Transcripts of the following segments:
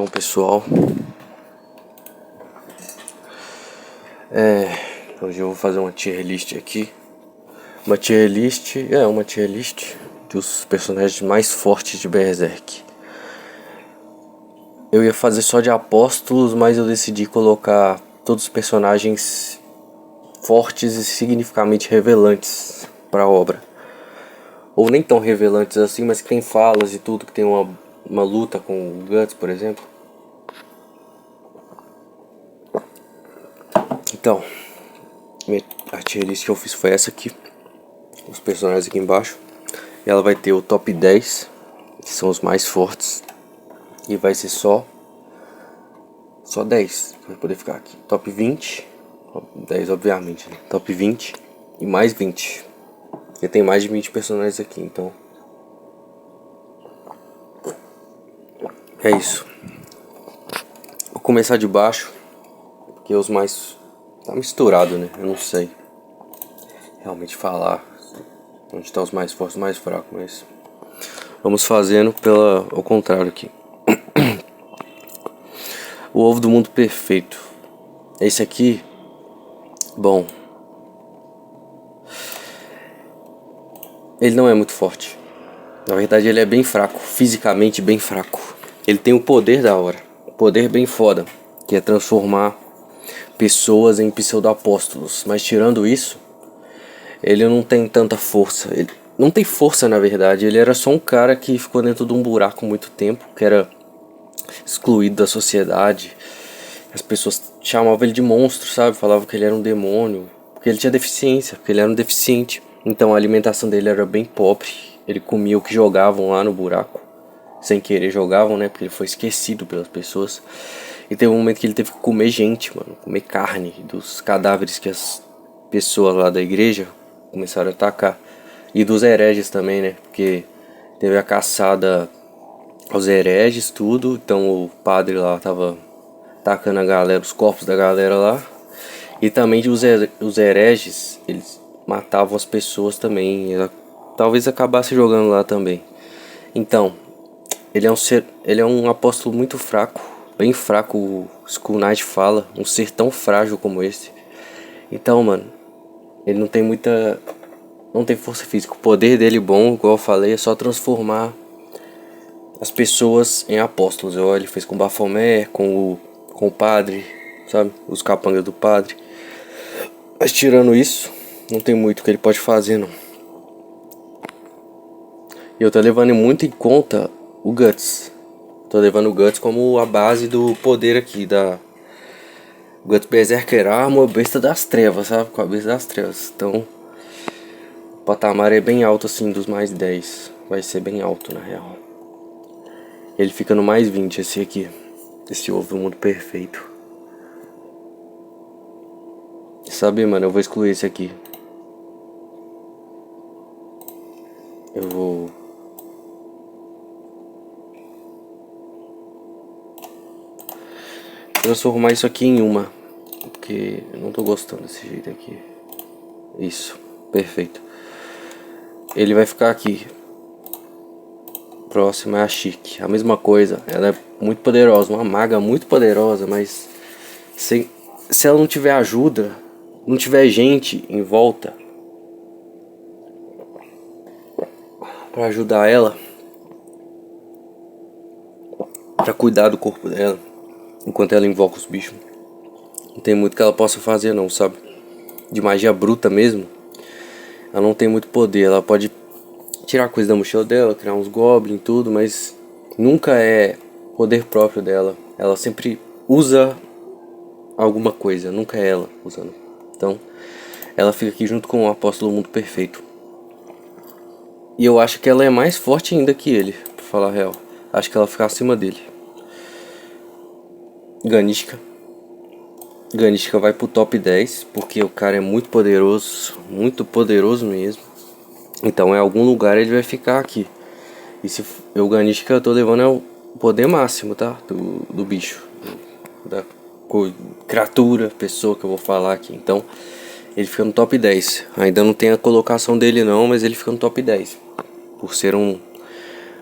Então, pessoal, hoje eu vou fazer uma tier list aqui. Uma tier list dos personagens mais fortes de Berserk. Eu ia fazer só de apóstolos, mas eu decidi colocar todos os personagens fortes e significativamente revelantes para a obra. Ou nem tão revelantes assim, mas que tem falas e tudo, que tem uma luta com o Guts, por exemplo. Então, a tier list que eu fiz foi essa aqui. Os personagens aqui embaixo. E ela vai ter o top 10, que são os mais fortes. E vai ser só 10 que vai poder ficar aqui. Top 20, 10 obviamente, né? Top 20 e mais 20. Porque tem mais de 20 personagens aqui, então é isso. Vou começar de baixo, porque os mais... tá misturado, né? Eu não sei realmente falar onde estão os mais fortes e os mais fracos, mas vamos fazendo ao contrário aqui. O ovo do mundo perfeito. Esse aqui, bom, ele não é muito forte. Na verdade ele é bem fraco, fisicamente bem fraco. Ele tem o poder da hora, o poder bem foda, que é transformar pessoas em pseudo-apóstolos. Mas tirando isso, ele não tem tanta força. Ele não tem força, na verdade. Ele era só um cara que ficou dentro de um buraco muito tempo, que era excluído da sociedade. As pessoas chamavam ele de monstro, sabe? Falavam que ele era um demônio, porque ele tinha deficiência, porque ele era um deficiente. Então a alimentação dele era bem pobre. Ele comia o que jogavam lá no buraco. Sem querer jogavam, né? Porque ele foi esquecido pelas pessoas. E teve um momento que ele teve que comer gente, mano. Comer carne dos cadáveres que as pessoas lá da igreja começaram a atacar. E dos hereges também, né? Porque teve a caçada aos hereges, tudo. Então o padre lá tava atacando a galera, os corpos da galera lá. E também os hereges, eles matavam as pessoas também. Talvez acabasse jogando lá também. Então, ele é um apóstolo muito fraco, bem fraco. O Skull Knight fala, um ser tão frágil como esse. Então, mano, ele não tem força física. O poder dele bom, igual eu falei, é só transformar as pessoas em apóstolos. Ele fez com o Baphomet, com o padre, sabe? Os capangas do padre. Mas tirando isso, não tem muito que ele pode fazer, não. E eu tô levando muito em conta o Guts. Tô levando o Guts como a base do poder aqui, Guts Berserker Armor, besta das trevas, sabe? Com a besta das trevas. Então, o patamar é bem alto assim, dos mais 10. Vai ser bem alto, na real. Ele fica no mais 20, esse aqui. Esse ovo do mundo perfeito. Sabe, mano, eu vou excluir esse aqui. Eu vou transformar isso aqui em uma, porque eu não tô gostando desse jeito aqui. Isso, perfeito. Ele vai ficar aqui. Próxima é a Chique. A mesma coisa, ela é muito poderosa, uma maga muito poderosa, mas se ela não tiver ajuda, não tiver gente em volta pra ajudar ela, pra cuidar do corpo dela, enquanto ela invoca os bichos, não tem muito que ela possa fazer não, sabe? De magia bruta mesmo, ela não tem muito poder. Ela pode tirar coisa da mochila dela, criar uns goblins e tudo, mas nunca é poder próprio dela. Ela sempre usa alguma coisa, nunca é ela usando. Então, ela fica aqui junto com o Apóstolo Mundo Perfeito. E eu acho que ela é mais forte ainda que ele, pra falar a real. Acho que ela fica acima dele. Ganishka vai pro top 10, porque o cara é muito poderoso mesmo. Então em algum lugar ele vai ficar aqui. E se o Ganishka eu tô levando é o poder máximo, tá? Do bicho, da criatura, pessoa que eu vou falar aqui. Então ele fica no top 10. Ainda não tem a colocação dele não, mas ele fica no top 10. Por ser um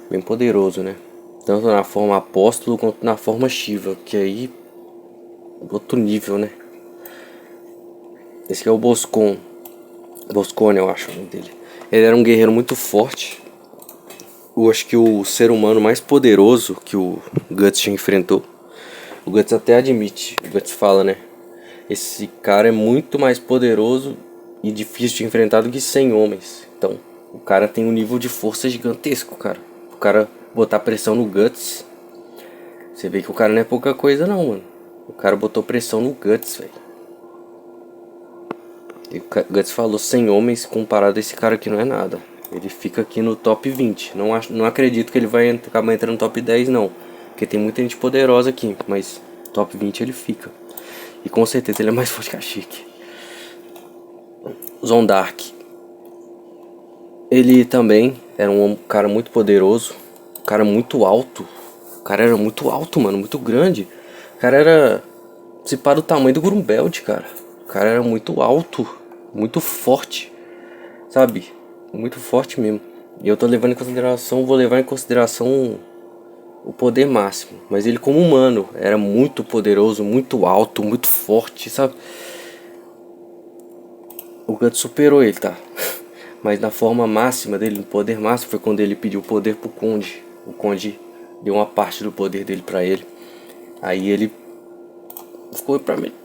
bem poderoso, né? Tanto na forma apóstolo quanto na forma Shiva, que aí outro nível, né? Esse aqui é o Boscone, eu acho o nome dele. Ele era um guerreiro muito forte. Eu acho que o ser humano mais poderoso que o Guts já enfrentou. O Guts até admite, o Guts fala, né? Esse cara é muito mais poderoso e difícil de enfrentar do que 100 homens. Então, o cara tem um nível de força gigantesco, cara. O cara botar pressão no Guts. Você vê que o cara não é pouca coisa não, mano. O cara botou pressão no Guts, velho. E o Guts falou 100 homens comparado a esse cara aqui não é nada. Ele fica aqui no top 20. Não acredito que ele vai acabar entrando no top 10 não. Porque tem muita gente poderosa aqui. Mas top 20 ele fica. E com certeza ele é mais forte que a Chique. Zondark. Ele também era um cara muito poderoso. Um cara muito alto. O cara era muito alto, mano. Muito grande. O cara era... se para o tamanho do Grumbelt, cara. O cara era muito alto. Muito forte. Sabe? Muito forte mesmo. E eu tô levando em consideração... vou levar em consideração... o poder máximo. Mas ele como humano era muito poderoso, muito alto, muito forte, sabe? O Guts superou ele, tá? Mas na forma máxima dele, no poder máximo, foi quando ele pediu o poder pro Conde. O Conde deu uma parte do poder dele pra ele. Aí ele ficou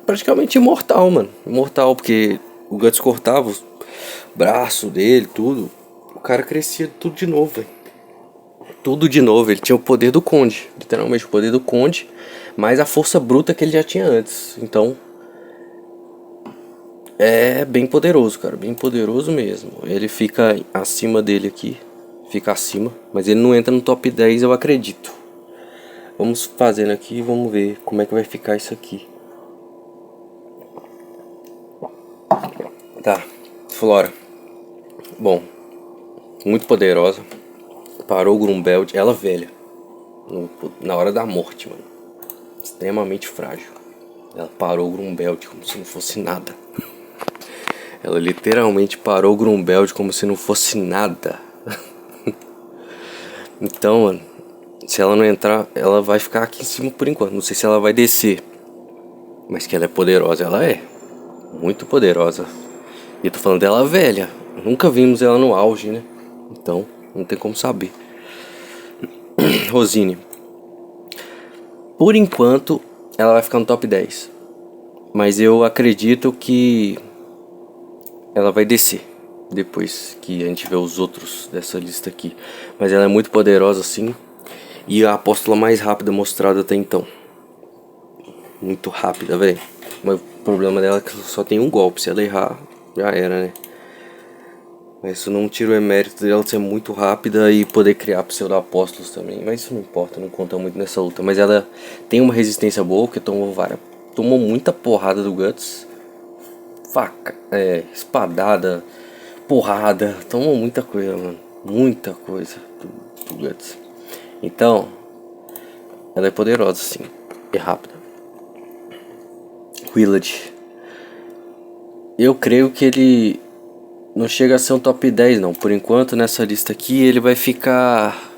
praticamente imortal, mano. Imortal, porque o Guts cortava o braço dele, tudo. O cara crescia tudo de novo, velho. Tudo de novo, ele tinha o poder do Conde. Literalmente o poder do Conde, mais a força bruta que ele já tinha antes. Então, é bem poderoso, cara. Bem poderoso mesmo. Ele fica acima dele aqui. Fica acima. Mas ele não entra no top 10, eu acredito. Vamos fazendo aqui e vamos ver como é que vai ficar isso aqui. Tá. Flora. Bom. Muito poderosa. Parou o Grumbelt. Ela velha. Na hora da morte, mano. Extremamente frágil. Ela parou o Grumbelt como se não fosse nada. Ela literalmente parou o Grumbelt como se não fosse nada. Então, mano, se ela não entrar, ela vai ficar aqui em cima por enquanto. Não sei se ela vai descer. Mas que ela é poderosa, ela é. Muito poderosa. E eu tô falando dela velha. Nunca vimos ela no auge, né? Então, não tem como saber. Rosine. Por enquanto, ela vai ficar no top 10. Mas eu acredito que ela vai descer depois que a gente vê os outros dessa lista aqui. Mas ela é muito poderosa, sim. E a apóstola mais rápida mostrada até então. Muito rápida, velho. Mas o problema dela é que só tem um golpe. Se ela errar, já era, né? Mas isso não tira o emérito dela ser muito rápida e poder criar pseudo-apóstolos também. Mas isso não importa, não conta muito nessa luta. Mas ela tem uma resistência boa, porque tomou muita porrada do Guts. Faca, espadada, porrada. Tomou muita coisa, mano. Muita coisa do Guts. Então, ela é poderosa, sim. E rápida. Willard. Eu creio que ele não chega a ser um top 10 não. Por enquanto nessa lista aqui ele vai ficar...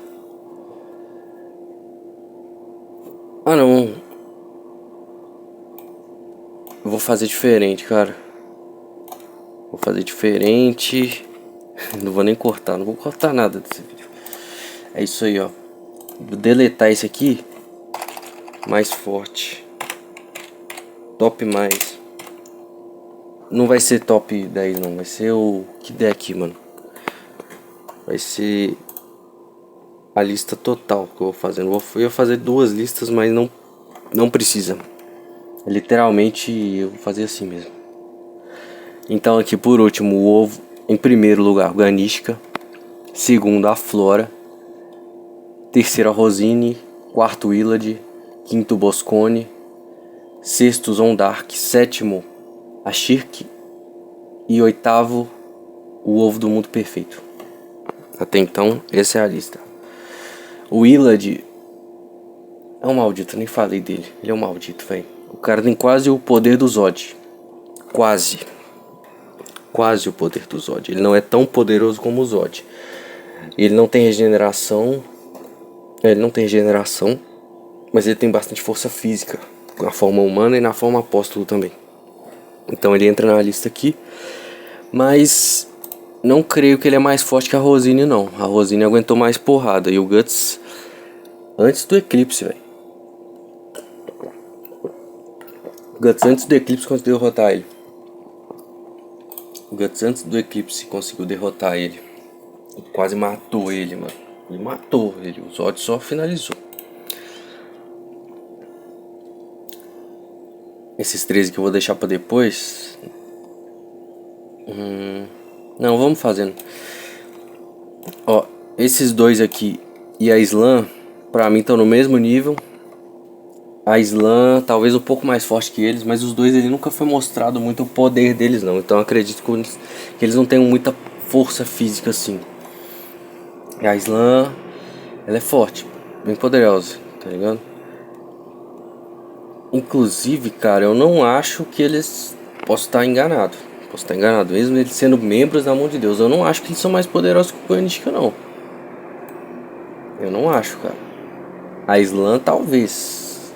Ah não. Eu vou fazer diferente, cara. Vou fazer diferente. Não vou nem cortar. Não vou cortar nada desse vídeo. É isso aí, ó. Vou deletar esse aqui. Mais forte. Top mais. Não vai ser top 10 não. Vai ser o que der aqui, mano. Vai ser a lista total que eu vou fazer. Eu ia fazer duas listas, mas não precisa. Literalmente eu vou fazer assim mesmo. Então aqui por último o ovo. Em primeiro lugar o Ganishka. Segundo a Flora. Terceiro a Rosine. Quarto Willard. Quinto Boscone. Sexto Zondark. Sétimo a Shirk. E oitavo o ovo do mundo perfeito. Até então essa é a lista. O Willard é um maldito, nem falei dele. Ele é um maldito, velho. O cara tem quase o poder do Zod. Quase o poder do Zod. Ele não é tão poderoso como o Zod. Ele não tem regeneração. Ele não tem regeneração, mas ele tem bastante força física, na forma humana e na forma apóstolo também. Então ele entra na lista aqui, mas não creio que ele é mais forte que a Rosine, não. A Rosine aguentou mais porrada e o Guts antes do Eclipse, velho. O Guts antes do Eclipse conseguiu derrotar ele. O Guts antes do Eclipse conseguiu derrotar ele. Quase matou ele, mano. Ele matou ele. O Zod só finalizou. Esses 13 que eu vou deixar pra depois. Não, vamos fazendo. Ó, esses dois aqui e a Slam, pra mim, estão no mesmo nível. A Slam talvez um pouco mais forte que eles, mas os dois ele nunca foi mostrado muito o poder deles, não. Então eu acredito que eles não tenham muita força física assim. E a Slam, ela é forte, bem poderosa, tá ligado? Inclusive, cara, eu não acho que eles... Posso estar enganado. Posso estar enganado. Mesmo eles sendo membros da mão de Deus, eu não acho que eles são mais poderosos que o Ganishka, não. Eu não acho, cara. A Slam, talvez.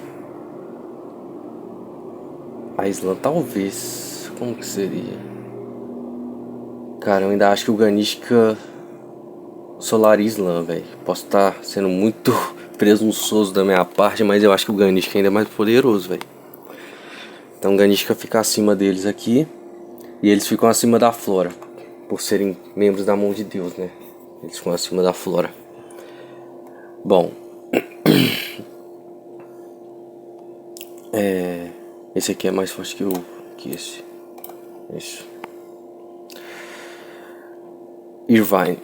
A Slam, talvez. Como que seria? Cara, eu ainda acho que o Ganishka... Solaria Slam, velho. Posso estar sendo muito presunçoso da minha parte, mas eu acho que o Ganishka ainda é mais poderoso, velho. Então o Ganishka fica acima deles aqui. E eles ficam acima da Flora, por serem membros da mão de Deus, né? Eles ficam acima da Flora. Bom, esse aqui é mais forte que esse. Isso. Irvine,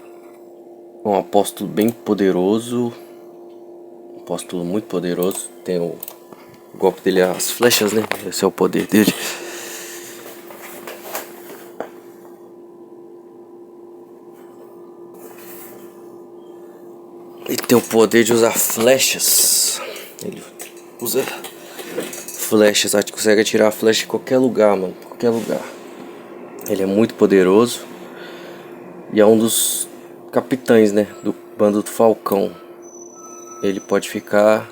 um apóstolo bem poderoso. Um apóstolo muito poderoso. Tem o golpe dele, as flechas, né? Esse é o poder dele. Ele tem o poder de usar flechas. Ele usa flechas, a gente consegue atirar a flecha em qualquer lugar, mano. Qualquer lugar. Ele é muito poderoso. E é um dos capitães, né? Do bando do Falcão. Ele pode ficar...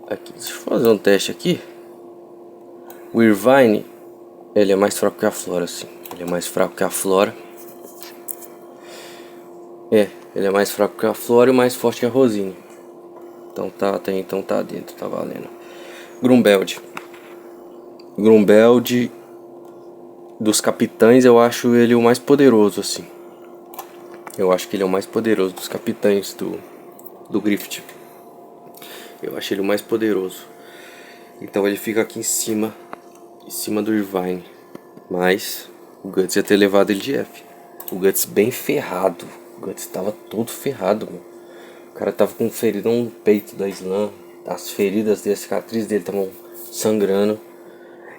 Aqui, deixa eu fazer um teste aqui. O Irvine, ele é mais fraco que a Flora, assim. Ele é mais fraco que a Flora. Ele é mais fraco que a Flora e mais forte que a Rosine. Então até então tá dentro, tá valendo. Grumbeld. Grumbeld, dos capitães, eu acho ele o mais poderoso, assim. Eu acho que ele é o mais poderoso dos capitães do Griffith. Eu acho ele o mais poderoso. Então ele fica aqui em cima do Irvine. Mas o Guts ia ter levado ele de F. O Guts bem ferrado. O Guts tava todo ferrado, mano. O cara tava com feridão no peito da Slam. As feridas dele, as cicatrizes dele estavam sangrando.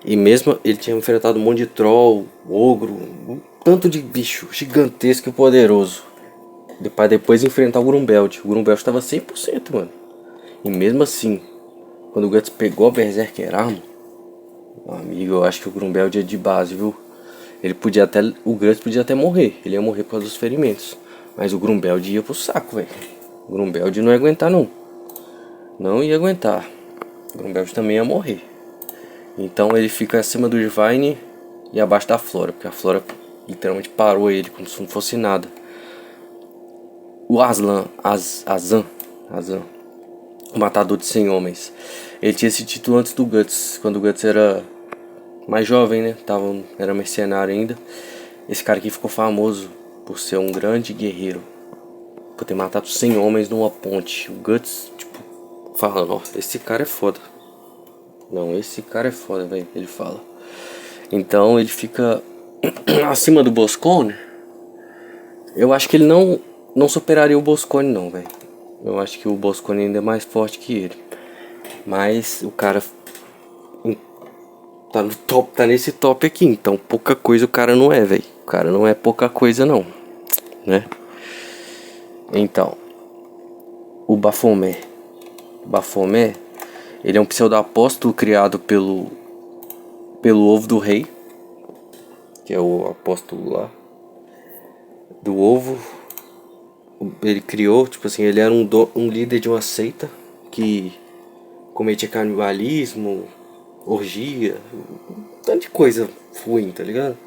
E mesmo ele tinha enfrentado um monte de troll, ogro, um tanto de bicho gigantesco e poderoso. Pra depois enfrentar o Grumbeld. O Grumbeld estava 100%, mano. E mesmo assim, quando o Guts pegou a Berserker Armor, meu amigo, eu acho que o Grumbeld é de base, viu? Ele podia até... O Guts podia até morrer. Ele ia morrer por causa dos ferimentos. Mas o Grumbeld ia pro saco, velho. O Grumbeld não ia aguentar, não. Não ia aguentar. O Grumbeld também ia morrer. Então ele fica acima do Irvine e abaixo da Flora. Porque a Flora literalmente parou ele como se não fosse nada. O Azan, o matador de 100 homens. Ele tinha esse título antes do Guts, quando o Guts era mais jovem, né? Era mercenário ainda. Esse cara aqui ficou famoso por ser um grande guerreiro, por ter matado 100 homens numa ponte. O Guts, tipo, falando, ó, esse cara é foda. Não, esse cara é foda, velho, ele fala. Então ele fica acima do Boscone. Eu acho que ele não superaria o Boscone, não, velho. Eu acho que o Boscone ainda é mais forte que ele. Mas o cara tá no top, tá nesse top aqui. Então pouca coisa o cara não é, velho. O cara não é pouca coisa, não, né? Então, o Baphomet. Baphomet, ele é um pseudo-apóstolo criado pelo Ovo do Rei, que é o apóstolo lá do Ovo. Ele criou, tipo assim, ele era um líder de uma seita que cometia canibalismo, orgia, um tanto de coisa ruim, tá ligado?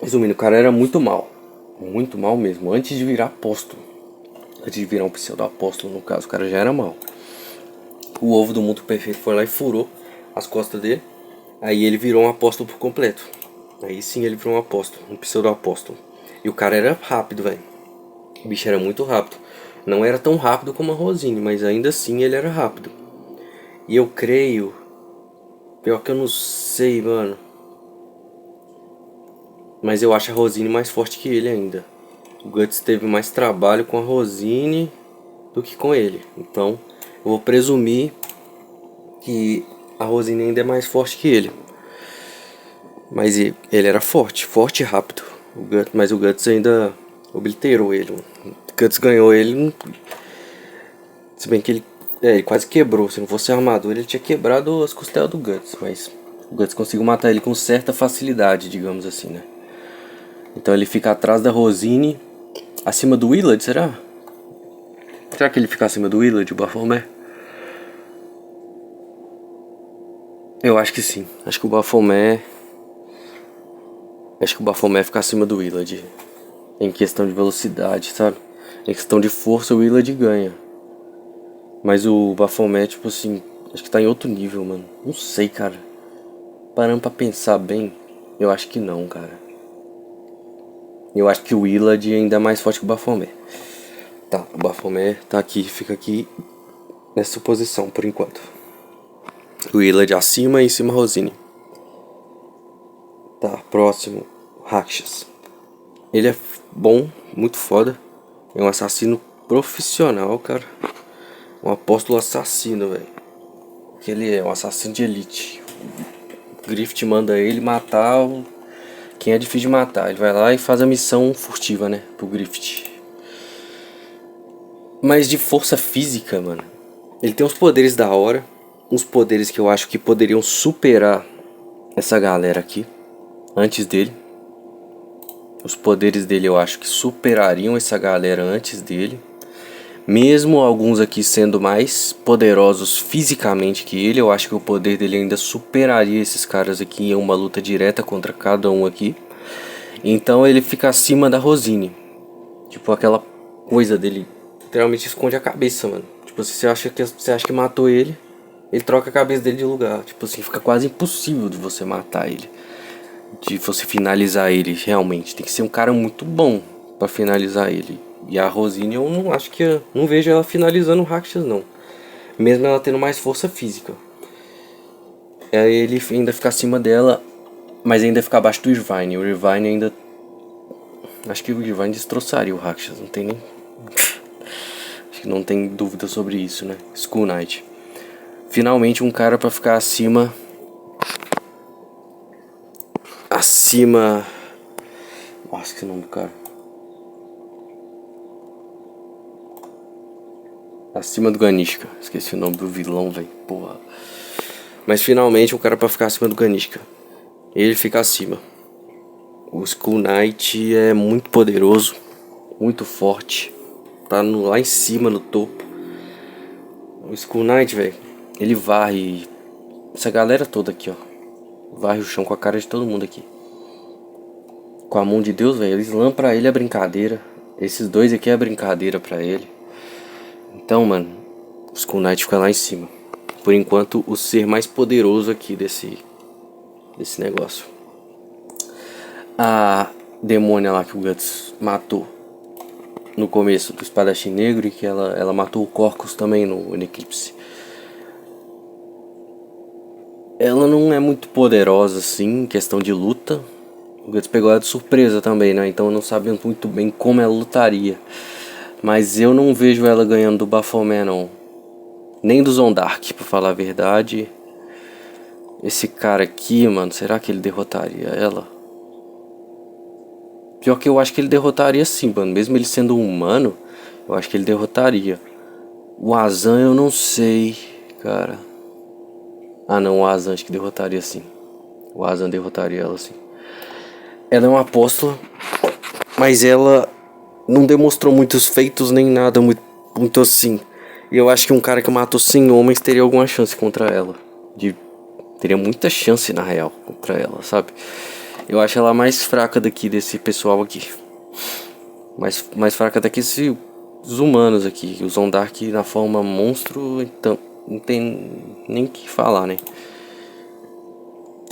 Resumindo, o cara era muito mal mesmo, antes de virar apóstolo. Antes de virar um pseudo-apóstolo, no caso, o cara já era mal. O ovo do mundo perfeito foi lá e furou as costas dele. Aí ele virou um apóstolo por completo. Aí sim ele virou um apóstolo, um pseudo-apóstolo. E o cara era rápido, velho. O bicho era muito rápido. Não era tão rápido como a Rosine, mas ainda assim ele era rápido. E eu creio... Pior que eu não sei, mano. Mas eu acho a Rosine mais forte que ele ainda. O Guts teve mais trabalho com a Rosine do que com ele. Então, eu vou presumir que a Rosine ainda é mais forte que ele. Mas ele era forte e rápido. Mas o Guts ainda obliterou ele. O Guts ganhou ele. Se bem que ele quase quebrou. Se não fosse a armadura, ele tinha quebrado as costelas do Guts. Mas o Guts conseguiu matar ele com certa facilidade, digamos assim, né? Então ele fica atrás da Rosine. Acima do Willard, será? Será que ele fica acima do Willard, o Baphomet? Eu acho que sim. Acho que o Baphomet fica acima do Willard. Em questão de velocidade, sabe? Em questão de força, o Willard ganha. Mas o Baphomet, tipo assim, acho que tá em outro nível, mano. Não sei, cara. Parando pra pensar bem, eu acho que não, cara. Eu acho que o Willard ainda é mais forte que o Baphomet. Tá, o Baphomet tá aqui, fica aqui nessa posição por enquanto. O Willard acima e em cima a Rosine. Tá, próximo, Rakshas. Ele é bom, muito foda. É um assassino profissional, cara. Um apóstolo assassino, velho. Que ele é um assassino de elite. O Griffith manda ele matar quem é difícil de matar. Ele vai lá e faz a missão furtiva, né? Pro Griffith. Mas de força física, mano. Ele tem uns poderes da hora. Uns poderes que eu acho que poderiam superar essa galera aqui. Antes dele. Os poderes dele eu acho que superariam essa galera antes dele. Mesmo alguns aqui sendo mais poderosos fisicamente que ele, eu acho que o poder dele ainda superaria esses caras aqui em uma luta direta contra cada um aqui. Então ele fica acima da Rosine. Tipo, aquela coisa dele literalmente esconde a cabeça, mano. Tipo, se você acha que matou ele, ele troca a cabeça dele de lugar. Tipo assim, fica quase impossível de você matar ele. De você finalizar ele, realmente. Tem que ser um cara muito bom pra finalizar ele. E a Rosine eu não acho que... Não vejo ela finalizando o Rakshas, não. Mesmo ela tendo mais força física. Aí ele ainda fica acima dela, mas ainda fica abaixo do Irvine. O Irvine ainda... Acho que o Irvine destroçaria o Rakshas, não tem nem... Acho que não tem dúvida sobre isso, né? Skull Knight. Finalmente um cara pra ficar acima... Acima... Nossa, que nome do cara. Acima do Ganishka. Esqueci o nome do vilão, velho. Porra. Mas finalmente um cara pra ficar acima do Ganishka. Ele fica acima. O Skull Knight é muito poderoso. Muito forte. Tá lá em cima, no topo. O Skull Knight, velho. Ele varre essa galera toda aqui, ó. Varre o chão com a cara de todo mundo aqui. Com a mão de Deus, velho. Slam pra ele é brincadeira. Esses dois aqui é brincadeira pra ele. Então, mano, o Skull Knight fica lá em cima. Por enquanto, o ser mais poderoso aqui desse negócio. A demônia lá que o Guts matou no começo do Espadachim Negro, e que ela matou o Corcus também no Eclipse. Ela não é muito poderosa assim, em questão de luta. O Guts pegou ela de surpresa também, né? Então eu não sabia muito bem como ela lutaria. Mas eu não vejo ela ganhando do Baphomet, não. Nem do Zondark, pra falar a verdade. Esse cara aqui, mano, será que ele derrotaria ela? Pior que eu acho que ele derrotaria sim, mano. Mesmo ele sendo um humano, eu acho que ele derrotaria. O Azan eu não sei, cara. Ah não, o Azan acho que derrotaria sim. O Azan derrotaria ela sim. ela é uma apóstola, mas ela não demonstrou muitos feitos nem nada muito assim. E eu acho que um cara que matou 100 homens teria alguma chance contra ela. Teria muita chance, na real, contra ela, sabe? Eu acho ela mais fraca daqui, desse pessoal aqui. Mais fraca daqui os humanos aqui. Os Zondark na forma monstro, então não tem nem o que falar, né?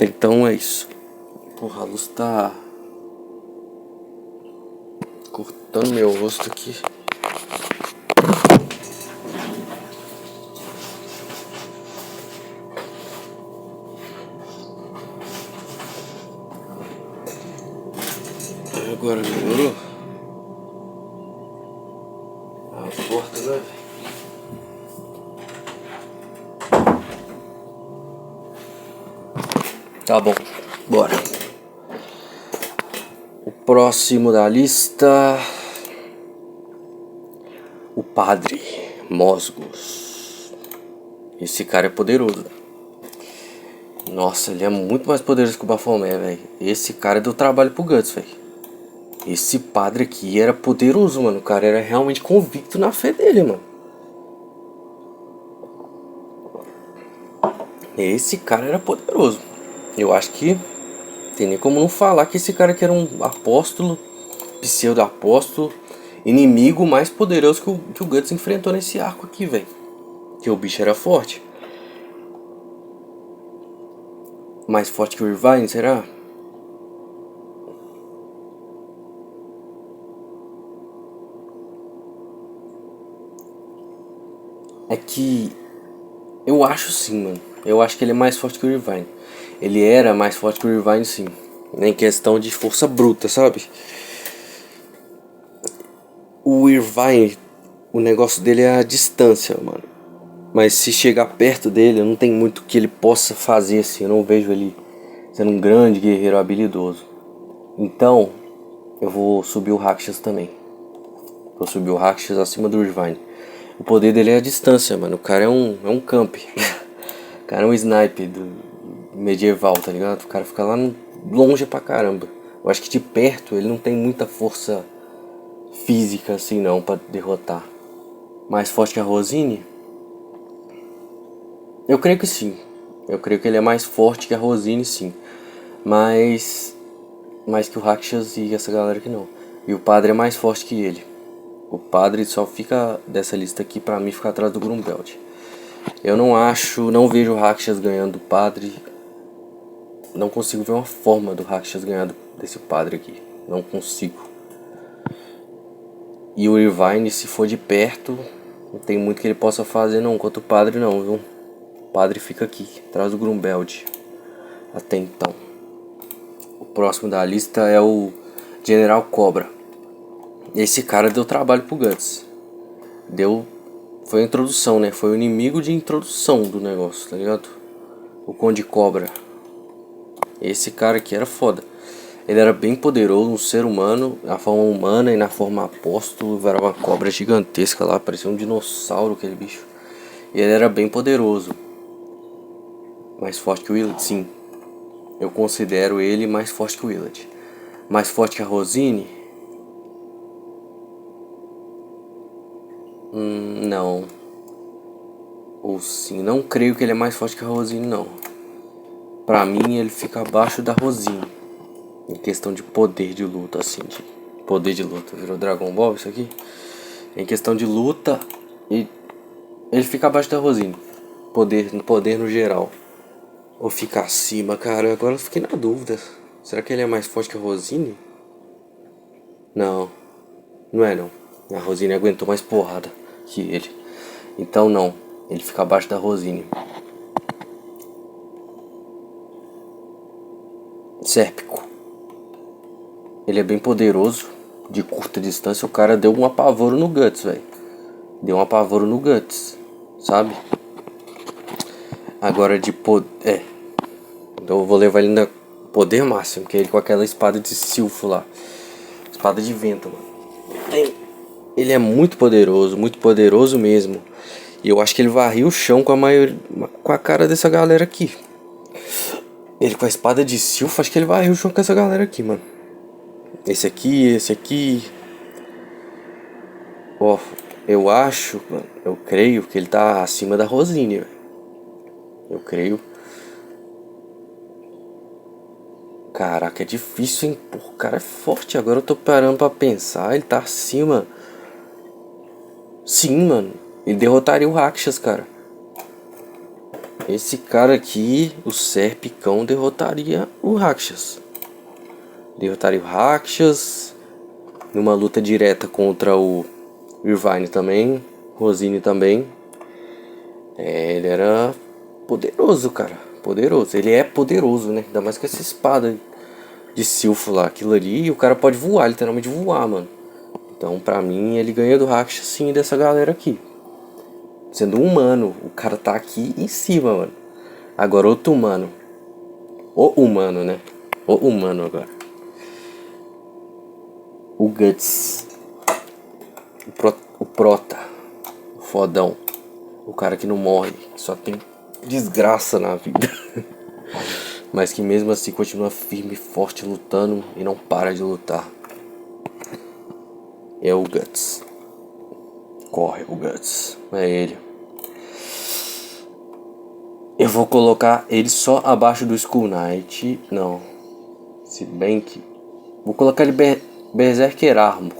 Então é isso. Porra, a luz tá cortando meu rosto aqui. Agora melhorou? A porta, né? Tá bom, bora. O próximo da lista, o Padre Mosgos. Esse cara é poderoso. Nossa, ele é muito mais poderoso que o Baphomet, velho. Esse cara deu trabalho pro Guts, velho. Esse padre aqui era poderoso, mano. O cara era realmente convicto na fé dele, mano. Esse cara era poderoso. Eu acho que tem nem como não falar que esse cara aqui era um apóstolo, pseudo-apóstolo, inimigo mais poderoso que o Guts enfrentou nesse arco aqui, velho. Que o bicho era forte. Mais forte que o Irvine, será? É que eu acho sim, mano. Eu acho que ele é mais forte que o Irvine. Ele era mais forte que o Irvine, sim. Em questão de força bruta, sabe? O Irvine, o negócio dele é a distância, mano. Mas se chegar perto dele, não tem muito que ele possa fazer assim. Eu não vejo ele sendo um grande guerreiro habilidoso. Então, eu vou subir o Rakshas também. Vou subir o Rakshas acima do Irvine. O poder dele é a distância, mano. O cara é um camp. O cara é um sniper do medieval, tá ligado? O cara fica lá longe pra caramba. Eu acho que de perto ele não tem muita força física assim não pra derrotar. Mais forte que a Rosine? Eu creio que sim. Eu creio que ele é mais forte que a Rosine, sim. Mas mais que o Rakshas e essa galera que não. E o padre é mais forte que ele. O padre só fica dessa lista aqui pra mim ficar atrás do Grumbeld. Eu não vejo o Rakshas ganhando do padre. Não consigo ver uma forma do Rakshas ganhar desse padre aqui. Não consigo. E o Irvine, se for de perto, não tem muito que ele possa fazer não, quanto o padre não, viu? O padre fica aqui, atrás do Grumbeld. Até então. O próximo da lista é o General Cobra. Esse cara deu trabalho pro Guts. Foi a introdução, né? Foi o inimigo de introdução do negócio, tá ligado? O Conde Cobra. Esse cara aqui era foda. Ele era bem poderoso, um ser humano, na forma humana e na forma apóstolo. Era uma cobra gigantesca lá, parecia um dinossauro aquele bicho. E ele era bem poderoso. Mais forte que o Willard, sim. Eu considero ele mais forte que o Willard. Mais forte que a Rosine? Não. Ou sim, não creio que ele é mais forte que a Rosine, não. Pra mim ele fica abaixo da Rosine. Em questão de poder de luta, assim. De poder de luta. Virou Dragon Ball isso aqui? Em questão de luta, ele fica abaixo da Rosine. Poder no geral. Ou fica acima, cara. Agora eu fiquei na dúvida. Será que ele é mais forte que a Rosine? Não. Não é não. A Rosine aguentou mais porrada que ele. Então não. Ele fica abaixo da Rosine. Sérpico. Ele é bem poderoso. De curta distância. O cara deu um apavoro no Guts, velho. Deu um apavoro no Guts. Sabe? Agora de poder... Então eu vou levar ele no poder máximo. Que é ele com aquela espada de silfo lá. Espada de vento, mano. Ele é muito poderoso mesmo. E eu acho que ele varreu o chão com a cara dessa galera aqui. Ele com a espada de silfo, acho que ele varreu o chão com essa galera aqui, mano. Esse aqui. Ó, eu acho, mano, eu creio que ele tá acima da Rosine, velho. Eu creio. Caraca, é difícil, hein? Pô, o cara é forte. Agora eu tô parando pra pensar. Ele tá acima. Sim, mano. Ele derrotaria o Rakshas, cara. Esse cara aqui, o Serpicão, derrotaria o Rakshas. Derrotaria o Rakshas. Numa luta direta contra o Irvine também. Rosine também. É, ele era poderoso, cara. Poderoso. Ele é poderoso, né? Ainda mais com essa espada de Silfo lá. Aquilo ali, o cara pode voar, literalmente voar, mano. Então, pra mim, ele ganha do Rakshas sim dessa galera aqui. Sendo um humano, o cara tá aqui em cima, mano. Agora outro humano. O humano, né? O humano agora. O Guts. O Prota. O fodão. O cara que não morre. Que só tem desgraça na vida. Mas que mesmo assim continua firme e forte lutando e não para de lutar. É o Guts. Corre o Guts. É ele. Eu vou colocar ele só abaixo do Skull Knight. Não. Se bem que... Vou colocar ele Berserker Armor.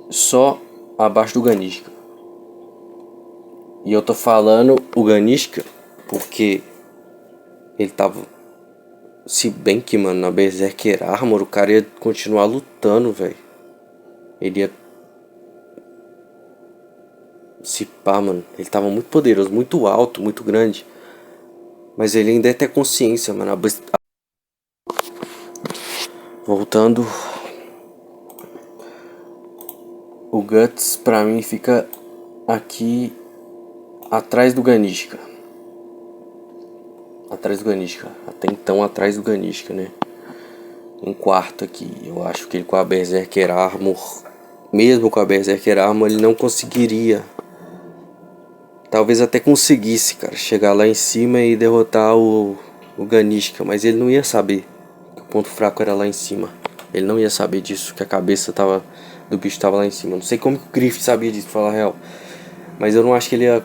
Só abaixo do Ganishka. E eu tô falando o Ganishka porque ele tava... Se bem que, mano, na Berserker Armor o cara ia continuar lutando, velho. Ele ia... Se pá, mano. Ele tava muito poderoso, muito alto, muito grande. Mas ele ainda ia ter consciência, mano. Voltando... O Guts pra mim fica aqui atrás do Ganishka. Atrás do Ganishka. Até então atrás do Ganishka, né? Em quarto aqui. Eu acho que ele com a Berserker Armor, mesmo com a Berserker Armor, ele não conseguiria. Talvez até conseguisse, cara, chegar lá em cima e derrotar o Ganishka. Mas ele não ia saber que o ponto fraco era lá em cima. Ele não ia saber disso, que a cabeça do bicho tava lá em cima. Não sei como que o Griff sabia disso, pra falar a real. Mas eu não acho que ele ia...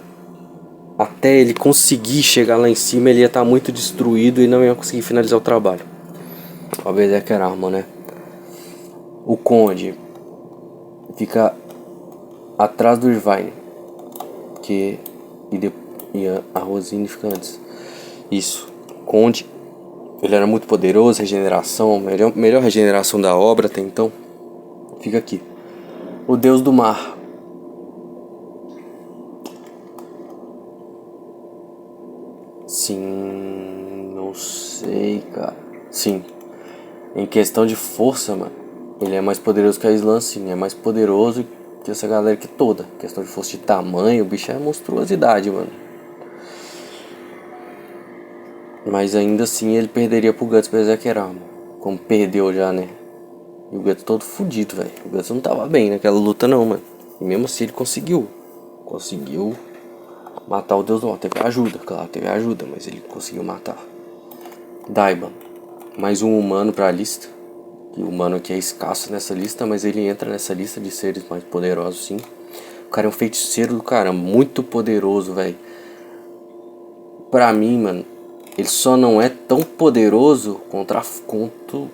Até ele conseguir chegar lá em cima, ele ia estar muito destruído e não ia conseguir finalizar o trabalho. A Berserker Armor, né? O Conde fica atrás do Irvine. E a Rosine fica antes. Isso. Conde, ele era muito poderoso, regeneração, melhor regeneração da obra até então. Fica aqui. O Deus do Mar. Sim, não sei, cara. Sim. Em questão de força, mano, ele é mais poderoso que a Islan, sim. É mais poderoso que essa galera aqui toda. Em questão de força de tamanho, o bicho é monstruosidade, mano. Mas ainda assim ele perderia pro Guts Berserker Armor. Como perdeu já, né? E o Guts todo fudido, velho. O Guts não tava bem naquela luta não, mano. E mesmo assim ele conseguiu. Conseguiu matar o Deus do Mal. Teve ajuda, claro, teve ajuda, mas ele conseguiu matar. Daiban. Mais um humano pra lista. E o humano aqui é escasso nessa lista, mas ele entra nessa lista de seres mais poderosos, sim. O cara é um feiticeiro do caramba, muito poderoso, velho. Pra mim, mano, ele só não é tão poderoso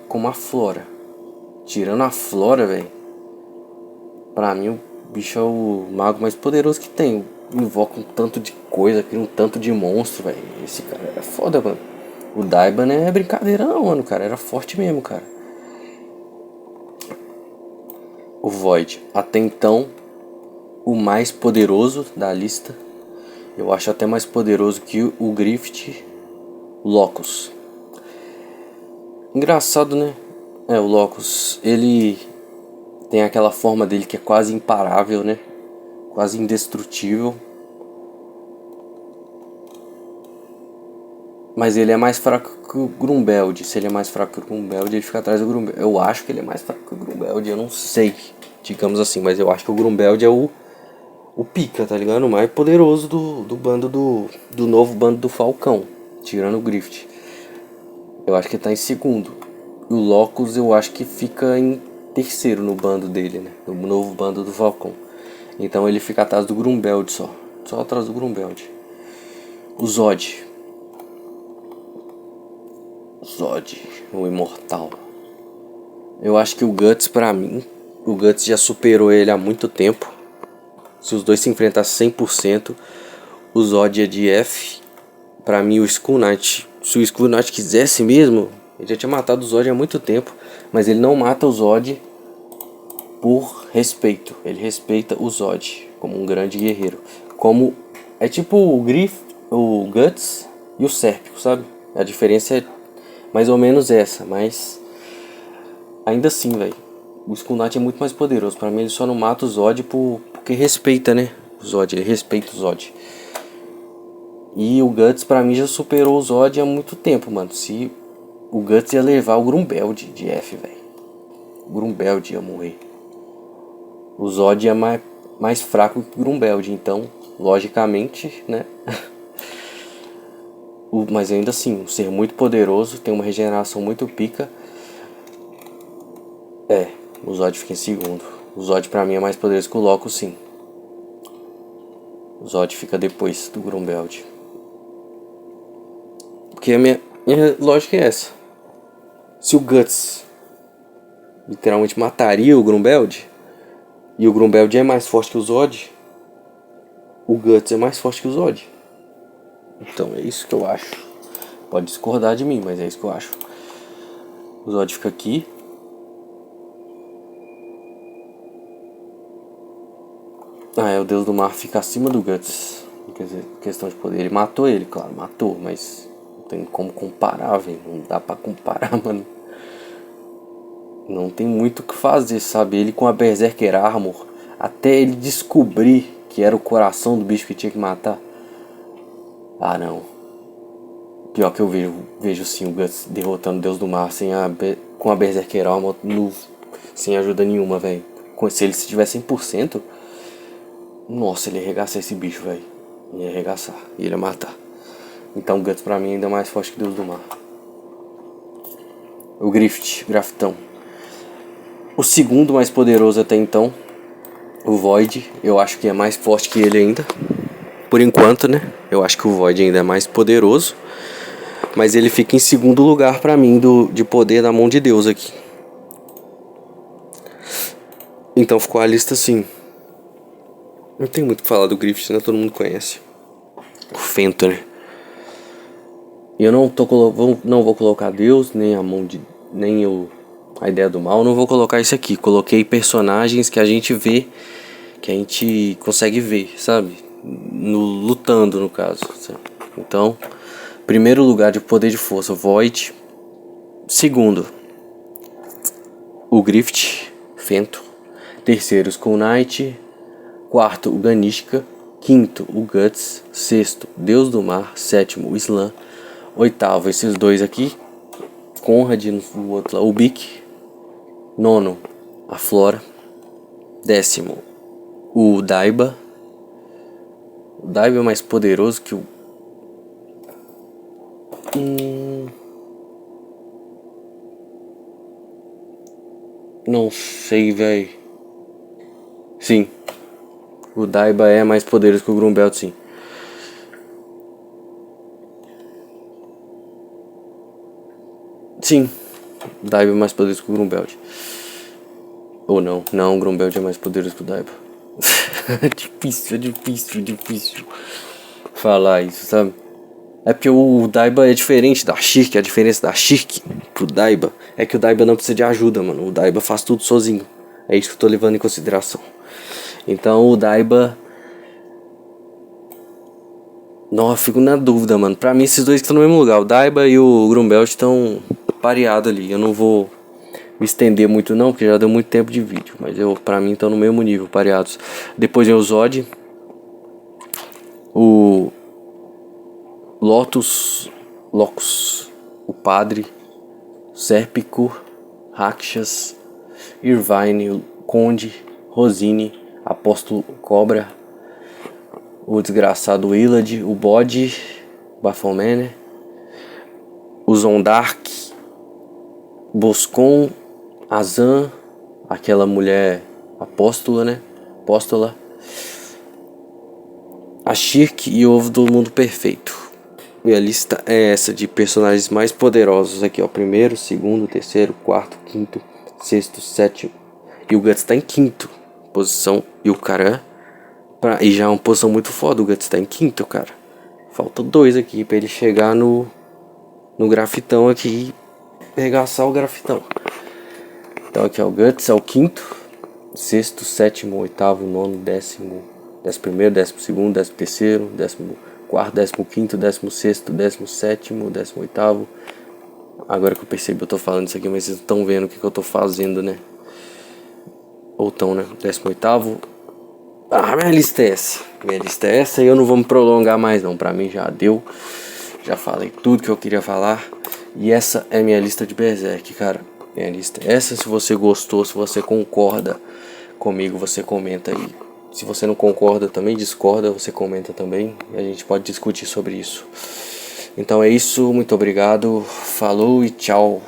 como a Flora. Tirando a Flora, velho. Pra mim, o bicho é o mago mais poderoso que tem. Invoca um tanto de coisa, cria um tanto de monstro, velho. Esse cara é foda, mano. O Daiban não é brincadeira não, mano. O cara era forte mesmo, cara. O Void, até então, o mais poderoso da lista. Eu acho até mais poderoso que o Griffith Locus. Engraçado, né? O Locus, ele tem aquela forma dele que é quase imparável, né? Quase indestrutível. Mas ele é mais fraco que o Grumbeld. Se ele é mais fraco que o Grumbeld, ele fica atrás do Grumbeld. Eu acho que ele é mais fraco que o Grumbeld, eu não sei, digamos assim. Mas eu acho que o Grumbeld é o pica, tá ligado? O mais poderoso do bando do novo bando do Falcão. Tirando o Griffith. Eu acho que ele tá em segundo. o Locus eu acho que fica em terceiro no bando dele, né? No novo bando do Falcão. Então ele fica atrás do Grumbeld só. Só atrás do Grumbeld. O Zod. Zod, o imortal. Eu acho que o Guts, pra mim, o Guts já superou ele há muito tempo. Se os dois se enfrentassem 100%, o Zod é de F. Pra mim, o Skull Knight, se o Skull Knight quisesse mesmo, ele já tinha matado o Zod há muito tempo. Mas ele não mata o Zod por respeito. Ele respeita o Zod como um grande guerreiro. Como é tipo o o Guts e o Sérpico, sabe? A diferença é mais ou menos essa, mas ainda assim, velho, o Skull Knight é muito mais poderoso. Pra mim ele só não mata o Zod porque respeita, né? O Zod, ele respeita o Zod. E o Guts pra mim já superou o Zod há muito tempo, mano. Se o Guts ia levar o Grumbeld de F, velho. O Grumbeld ia morrer. O Zod é mais fraco que o Grumbeld, então, logicamente, né? Mas ainda assim, um ser muito poderoso, tem uma regeneração muito pica. O Zod fica em segundo. O Zod pra mim é mais poderoso que o Loco, sim. O Zod fica depois do Grumbeld. Porque a minha lógica é essa. Se o Guts literalmente mataria o Grumbeld, e o Grumbeld é mais forte que o Zod, o Guts é mais forte que o Zod. Então é isso que eu acho. Pode discordar de mim, mas é isso que eu acho. O Zod fica aqui. O Deus do Mar fica acima do Guts. Quer dizer, questão de poder. Ele matou ele, claro, matou, mas não tem como comparar, velho. Não dá pra comparar, mano. Não tem muito o que fazer, sabe? Ele com a Berserker Armor, até ele descobrir que era o coração do bicho que tinha que matar. Ah, não. Pior que eu vejo sim o Guts derrotando o Deus do Mar com a Berserker Armor sem ajuda nenhuma, velho. Se ele tiver 100%, nossa, ele ia arregaçar esse bicho, velho. Ia arregaçar, ia matar. Então o Guts pra mim ainda é mais forte que o Deus do Mar. O Graftão. O segundo mais poderoso até então, o Void, eu acho que é mais forte que ele ainda. Por enquanto, né? Eu acho que o Void ainda é mais poderoso. Mas ele fica em segundo lugar pra mim de poder da mão de Deus aqui. Então ficou a lista assim. Não tem muito o que falar do Griffith, né? Todo mundo conhece. O Fenton. E eu não vou colocar Deus, nem a mão de... a ideia do mal, não vou colocar isso aqui. Coloquei personagens que a gente vê, que a gente consegue ver, sabe? Lutando, no caso. Sabe? Então, primeiro lugar de poder de força, Void. Segundo, o Griffith, Fento. Terceiro, Skull Knight. Quarto, o Ganishka. Quinto, o Guts. Sexto, Deus do Mar. Sétimo, o Slan. Oitavo, esses dois aqui. Conrad, no outro lá, o Bic. Nono, a Flora. Décimo, o Daiba. O Daiba é mais poderoso que o... Não sei, velho. Sim. O Daiba é mais poderoso que o Grumbeld, sim. Sim. O Daiba é mais poderoso que o Grumbeld. Ou não. Não, o Grumbeld é mais poderoso que o Daiba. difícil falar isso, sabe? É porque o Daiba é diferente da Shirk. A diferença da Shirk pro Daiba é que o Daiba não precisa de ajuda, mano. O Daiba faz tudo sozinho. É isso que eu tô levando em consideração. Então o Daiba... Não, eu fico na dúvida, mano. Pra mim esses dois que estão no mesmo lugar. O Daiba e o Grumbeld estão pareados ali. Eu não vou me estender muito não, porque já deu muito tempo de vídeo. Mas pra mim estão no mesmo nível, pareados. Depois vem o Zod. O Locus, o Padre, Sérpico, Rakshas, Irvine, o Conde, Rosine, Apóstolo Cobra, o desgraçado Willard, o Bode, Baphomet, o Zondark, Boscon, Azan, aquela mulher apóstola, né? Apóstola. A Shirk e o Ovo do Mundo Perfeito. Minha lista é essa de personagens mais poderosos aqui, ó. Primeiro, segundo, terceiro, quarto, quinto, sexto, sétimo. E o Guts tá em quinto posição. E o cara... E já é uma posição muito foda. O Guts tá em quinto, cara. Falta 2 aqui pra ele chegar no grafitão aqui e regaçar o grafitão. Então aqui, ó. O Guts é o quinto. Sexto, sétimo, oitavo, nono, décimo primeiro, 12º, 13º, 14º, 15º, 16º, 17º, 18º. Agora que eu percebi, eu tô falando isso aqui, mas vocês estão vendo o que eu tô fazendo, né? Ou tão, né? 18º. Minha lista é essa. Minha lista é essa e eu não vou me prolongar mais não. Pra mim já deu. Já falei tudo que eu queria falar. E essa é minha lista de Berserk, cara. Minha lista é essa. Se você gostou, se você concorda comigo, você comenta aí. Se você não concorda também, discorda, você comenta também. E a gente pode discutir sobre isso. Então é isso, muito obrigado. Falou e tchau.